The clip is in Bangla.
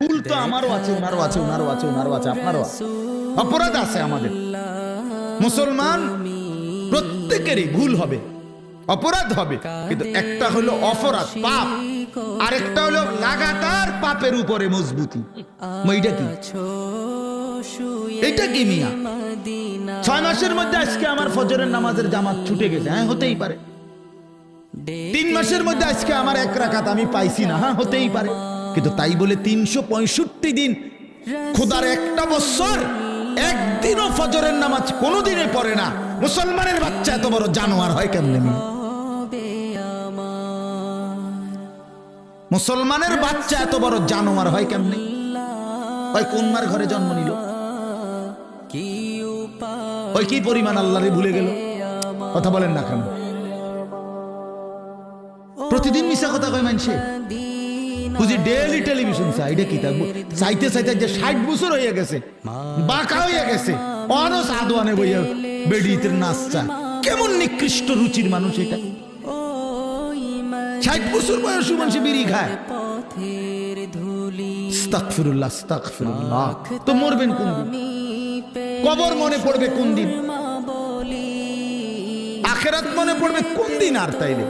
ভুল তো আমারও আছে, ওনারও আছে, ওনারও আছে, ওনারও আছে, আপনারও আছে, অপরাধ আছে আমাদের। মুসলমান প্রত্যেকেরই ভুল হবে, অপরাধ হবে, কিন্তু একটা হলো অপরাধ পাপ, আরেকটা হলো লাগাতার পাপের উপরে মজবুতি। এইটা কি? এটা কি মিয়া? 6 মাসের মধ্যে আজকে আমার ফজরের নামাজের জামাত ছুটে গেছে, হ্যাঁ হতেই পারে। 3 মাসের মধ্যে আজকে আমার 1 রাকাত আমি পাইছি না, হ্যাঁ হতেই পারে। কিন্তু তাই বলে 365 দিন, খোদার একটা বছর একদিনও ফজরের নামাজ কোনোদিনে পড়ে না মুসলমানের বাচ্চা এত বড় জানোয়ার হয় কেমনে? মুসলমানের বাচ্চা এত বড় জানোয়ার হয় কেমনে? ওই কোন মার ঘরে জন্ম নিল? ওই কি পরিমাণ আল্লাহরে ভুলে গেল? কথা বলেন না কেন? প্রতিদিন মিশা কথা কয় মানুষে, বুঝি ডেইলি টেলিভিশন চাই। এটা কি থাকবো চাইতে চাইতে যে 60 বছর হয়ে গেছে, বাঁকা হয়ে গেছে, অন সাদওয়ানে বইয়া বেডিতের নাচ চা। কেমন নিকৃষ্ট রুচির মানুষ এটা! 60 বছর বয়সী মানুষ বিড়ি খায়। আস্তাগফিরুল্লাহ, আস্তাগফিরুল্লাহ। তো মরবেন কোন দিন? কবর মনে পড়বে কোন দিন? আখিরাত মনে পড়বে কোন দিন? আর তাইলে